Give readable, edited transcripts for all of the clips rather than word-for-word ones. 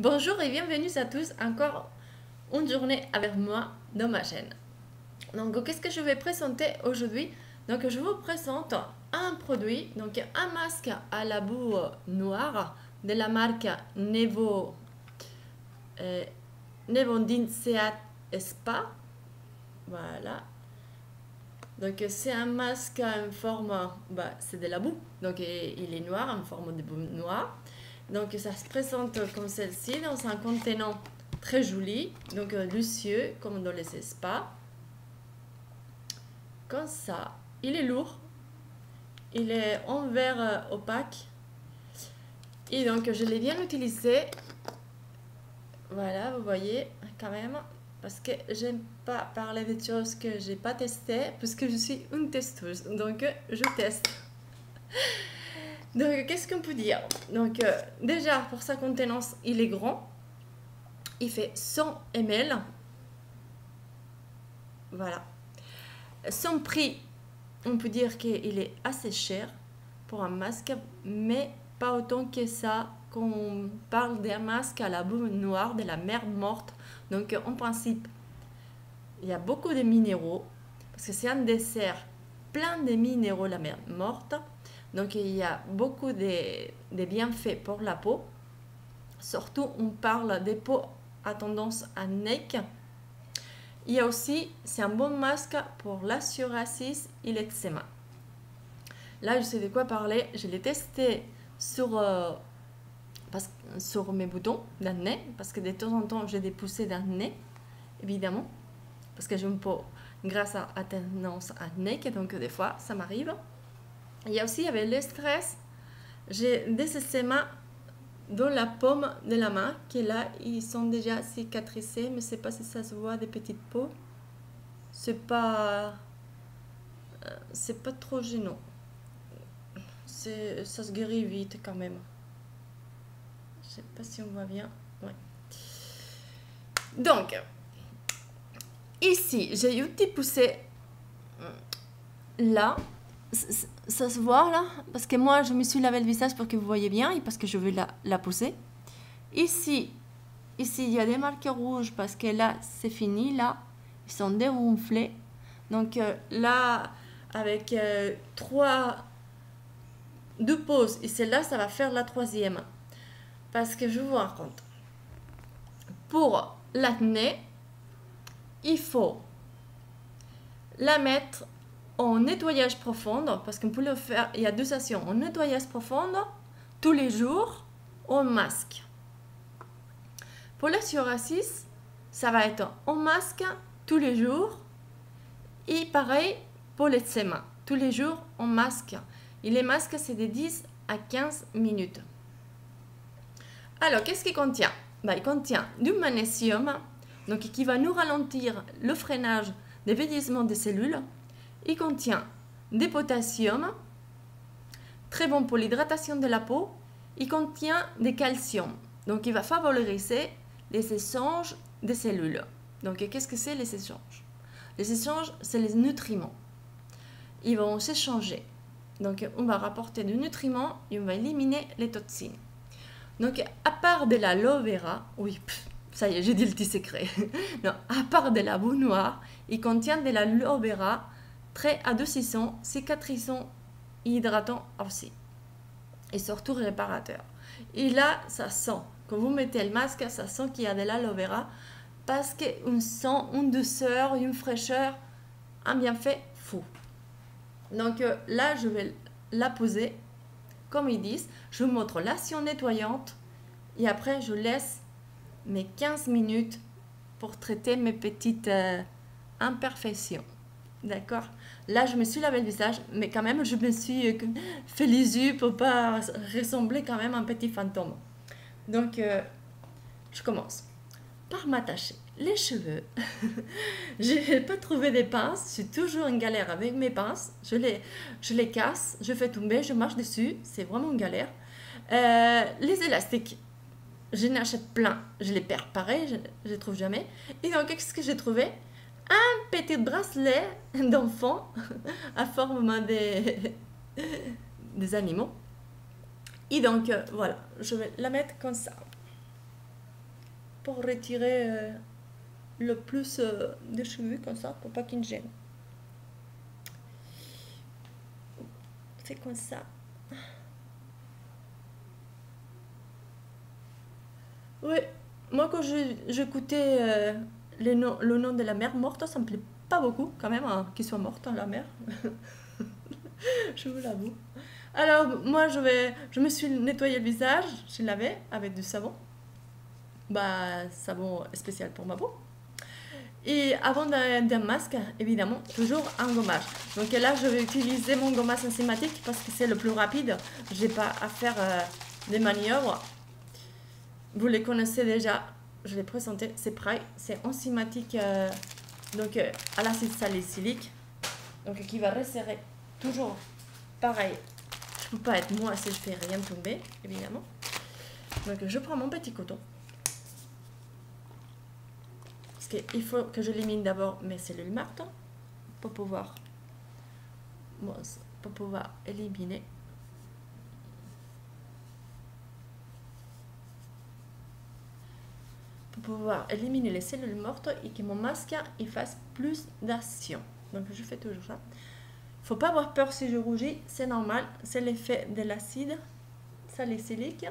Bonjour et bienvenue à tous, encore une journée avec moi dans ma chaîne. Donc, qu'est-ce que je vais présenter aujourd'hui? Donc, je vous présente un produit, donc un masque à la boue noire de la marque Nevondin Seat Spa. Voilà. Donc, c'est un masque en forme, c'est de la boue, donc il est noir, en forme de boue noire. Donc ça se présente comme celle-ci dans un contenant très joli, donc luxueux comme dans les spas. Comme ça, il est lourd, il est en verre opaque et donc je l'ai bien utilisé. Voilà, vous voyez quand même, parce que j'aime pas parler des choses que j'ai pas testées, puisque je suis une testeuse, donc je teste. Donc, qu'est-ce qu'on peut dire? Donc, déjà, pour sa contenance, il est grand. Il fait 100 ml. Voilà. Son prix, on peut dire qu'il est assez cher pour un masque, mais pas autant que ça quand on parle d'un masque à la boue noire de la mer morte. Donc, en principe, il y a beaucoup de minéraux, parce que c'est un dessert plein de minéraux, la mer morte. Donc, il y a beaucoup de bienfaits pour la peau. Surtout, on parle des peaux à tendance à acné. Il y a aussi, c'est un bon masque pour la psoriasis et l'eczéma. Là, je sais de quoi parler. Je l'ai testé sur mes boutons d'acné, parce que de temps en temps, j'ai des poussées d'acné, évidemment, parce que j'ai une peau grâce à tendance acnéique, donc des fois, ça m'arrive. Il y a aussi, avec le stress, j'ai des eczémas dans la paume de la main, qui là, ils sont déjà cicatrisés, mais je ne sais pas si ça se voit, des petites peaux. C'est pas trop gênant. Ça se guérit vite quand même. Je sais pas si on voit bien. Ouais. Donc, ici, j'ai une petite poussée là. Ça se voit là, parce que moi je me suis lavé le visage pour que vous voyez bien et parce que je vais la pousser. Ici il y a des marques rouges parce que là c'est fini, là ils sont dégonflés. Donc là avec deux pauses et celle-là ça va faire la troisième, parce que je vous raconte, pour l'acné il faut la mettre en nettoyage profond, parce qu'on peut le faire, il y a deux sessions, en nettoyage profond tous les jours, en masque. Pour la psoriasis, ça va être en masque tous les jours, et pareil pour l'eczéma, tous les jours en masque. Et les masques, c'est de 10 à 15 minutes. Alors, qu'est-ce qu'il contient? Il contient du magnésium, donc qui va nous ralentir le freinage des vieillissements des cellules. Il contient du potassium, très bon pour l'hydratation de la peau. Il contient du calcium, donc il va favoriser les échanges des cellules. Donc qu'est-ce que c'est les échanges? Les échanges, c'est les nutriments. Ils vont s'échanger. Donc on va rapporter du nutriment et on va éliminer les toxines. Donc à part de l'aloe vera, oui, ça y est, j'ai dit le petit secret. Non, à part de la boue noire, il contient de l'aloe vera, très adoucissant, cicatrisant et hydratant aussi. Et surtout réparateur. Et là, ça sent, quand vous mettez le masque, ça sent qu'il y a de l'aloe vera, parce qu'on sent une douceur, une fraîcheur, un bienfait fou. Donc là, je vais la poser, comme ils disent. Je vous montre l'action nettoyante et après, je laisse mes 15 minutes pour traiter mes petites imperfections. D'accord? Là, je me suis lavé le visage, mais quand même, je me suis fait les yeux pour pas ressembler quand même à un petit fantôme. Donc, je commence par m'attacher les cheveux. Je n'ai pas trouvé des pinces, je suis toujours en galère avec mes pinces. Je les casse, je fais tomber, je marche dessus, c'est vraiment une galère. Les élastiques, je n'achète plein, je les perds pareil, je ne les trouve jamais. Et donc, qu'est-ce que j'ai trouvé? Un petit bracelet d'enfant à forme des animaux. Et donc, voilà, je vais la mettre comme ça. pour retirer le plus de cheveux comme ça, pour pas qu'ils me gênent. C'est comme ça. Oui, moi quand j'écoutais le nom de la mer morte, ça me plaît pas beaucoup quand même, hein, qu'il soit morte la mer. Je vous l'avoue. Alors moi je me suis nettoyé le visage, je l'avais avec du savon. Bah savon spécial pour ma peau. Et avant d'un masque, évidemment, toujours un gommage. Donc là, je vais utiliser mon gommage enzymatique parce que c'est le plus rapide. Je n'ai pas à faire des manœuvres. Vous les connaissez déjà, je l'ai présenté, c'est Spray. C'est enzymatique donc, à l'acide salicylique. Donc qui va resserrer toujours pareil. Je ne peux pas être moi si je fais rien tomber, évidemment. Donc je prends mon petit coton. Il faut que j'élimine d'abord mes cellules mortes pour pouvoir éliminer. Pour pouvoir éliminer les cellules mortes et que mon masque il fasse plus d'action. Donc je fais toujours ça. Il ne faut pas avoir peur si je rougis, c'est normal, c'est l'effet de l'acide salicylique.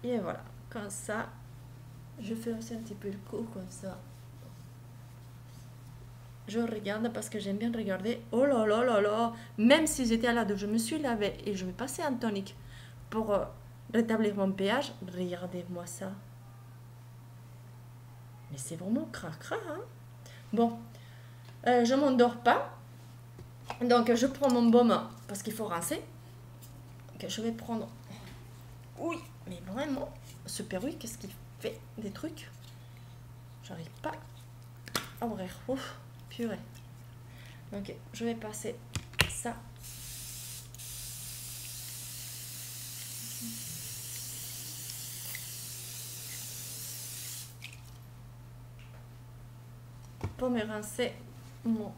Et voilà, comme ça, je fais aussi un petit peu le coup comme ça. Je regarde parce que j'aime bien regarder. Oh là là là là, même si j'étais à la douche, je me suis lavée et je vais passer un tonique pour rétablir mon pH. Regardez-moi ça. Mais c'est vraiment cracra, hein. Bon, je m'endors pas. Donc je prends mon baume parce qu'il faut rincer. Que je vais prendre. Oui. Mais vraiment, ce perruque, qu'est-ce qu'il fait des trucs? J'arrive pas à ouvrir. Ouf, purée. Ok, je vais passer ça. Pour me rincer mon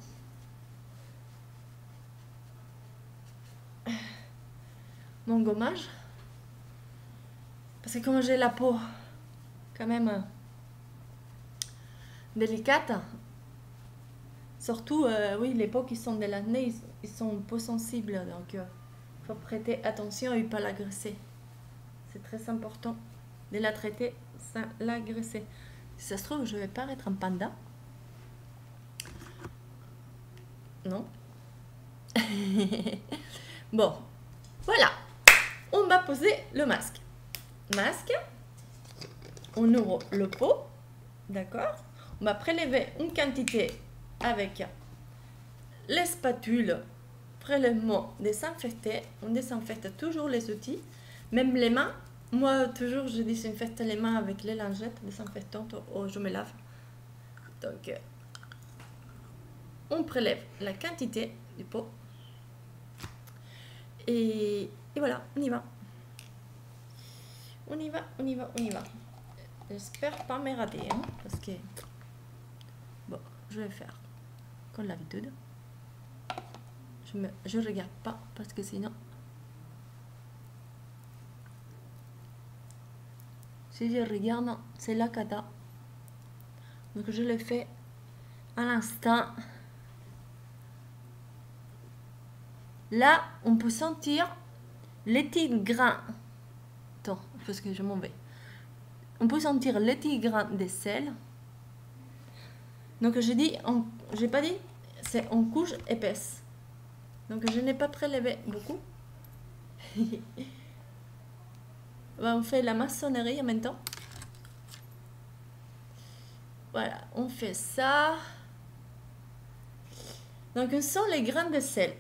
gommage. Parce que comme j'ai la peau quand même délicate, surtout oui, les peaux qui sont de l'acné, ils sont peau sensibles, donc il faut prêter attention et pas l'agresser. C'est très important de la traiter sans l'agresser. Si ça se trouve, je vais paraître un panda. Non. Bon, voilà. On va poser le masque. On ouvre le pot, d'accord. On va prélever une quantité avec les spatules, prélèvement désinfecté. On désinfecte toujours les outils, même les mains. Moi, toujours, je désinfecte les mains avec les lingettes désinfectantes ou je me lave. Donc, on prélève la quantité du pot. Et voilà, on y va. On y va. J'espère pas me rater, hein, parce que... Bon, je vais faire comme d'habitude. Je regarde pas, parce que sinon... Si je regarde, c'est la cata. Donc je le fais à l'instant. Là, on peut sentir les petits grains. Attends, parce que je m'en vais. On peut sentir les petits grains de sel. Donc j'ai pas dit, c'est en couche épaisse. Donc je n'ai pas prélevé beaucoup. On fait la maçonnerie en même temps. Voilà, on fait ça. Donc on sent les grains de sel.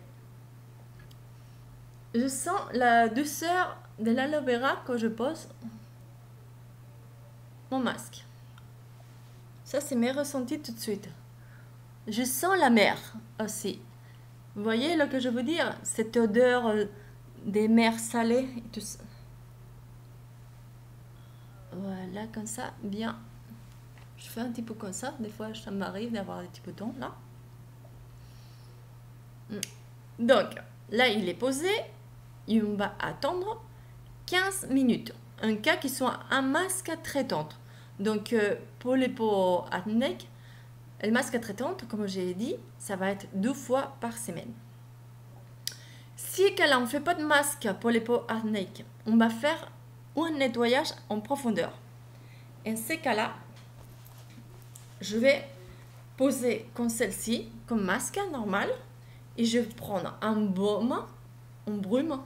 Je sens la douceur de l'aloe vera quand je pose mon masque. Ça, c'est mes ressentis tout de suite. Je sens la mer aussi. Vous voyez là que je veux dire? Cette odeur des mers salées et tout ça. Voilà, comme ça, bien. Je fais un petit peu comme ça. Des fois, ça m'arrive d'avoir des petits boutons là. Donc, là, il est posé. et on va attendre 15 minutes. Un cas qui soit un masque traitante. Donc, pour les peaux acnéiques, le masque traitante, comme j'ai dit, ça va être 2 fois par semaine. Si on ne fait pas de masque pour les peaux acnéiques, on va faire un nettoyage en profondeur. En ces cas-là, je vais poser comme celle-ci, comme masque normal, et je vais prendre un baume en brume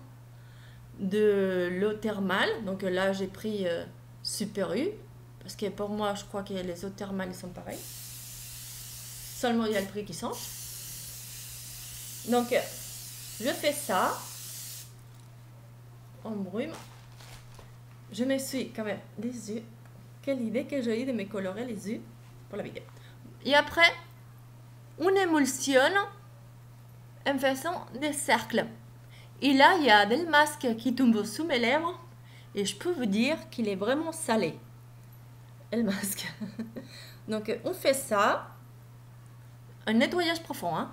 de l'eau thermale. Donc là, j'ai pris Super U, parce que pour moi, je crois que les eaux thermales sont pareilles. Seulement, il y a le prix qui change. Donc, je fais ça en brume. Je m'essuie quand même les yeux. Quelle idée que j'ai eu de me colorer les yeux pour la vidéo. Et après, on émulsionne en faisant des cercles. Et là, il y a des masques qui tombent sous mes lèvres. Et je peux vous dire qu'il est vraiment salé. Le masque. Donc, on fait ça. Un nettoyage profond. Hein.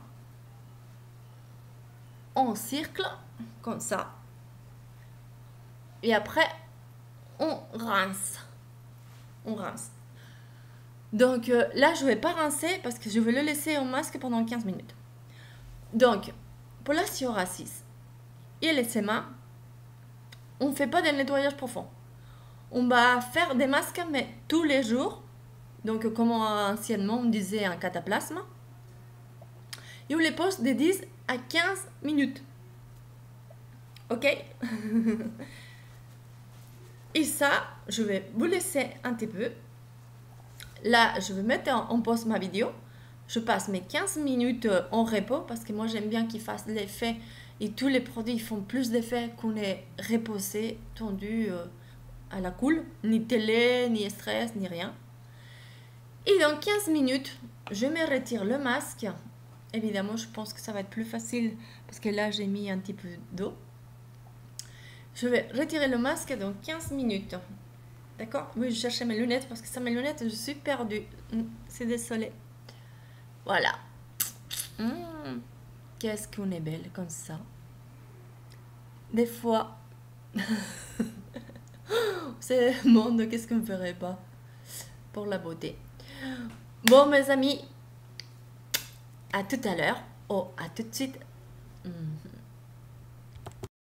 En cercle, comme ça. Et après, on rince. On rince. Donc là, je ne vais pas rincer parce que je vais le laisser au masque pendant 15 minutes. Donc, pour la psoriasis et l'eczéma, on ne fait pas de nettoyage profond. On va faire des masques, mais tous les jours. Donc, comme anciennement on disait un cataplasme. Et on les pose de 10 à 15 minutes. Ok? Et ça, je vais vous laisser un petit peu. Là, je vais mettre en pause ma vidéo. Je passe mes 15 minutes en repos parce que moi, j'aime bien qu'il fasse l'effet et tous les produits font plus d'effet qu'on est reposé, tendu à la cool. Ni télé, ni stress, ni rien. Et dans 15 minutes, je me retire le masque. Évidemment, je pense que ça va être plus facile parce que là, j'ai mis un petit peu d'eau. Je vais retirer le masque dans 15 minutes. D'accord? Oui, je cherchais mes lunettes parce que sans mes lunettes, je suis perdue. C'est désolé. Voilà. Qu'est-ce qu'on est belle comme ça. Des fois, c'est le monde, qu'est-ce qu'on ne ferait pas pour la beauté. Bon, mes amis, à tout à l'heure. Oh, à tout de suite.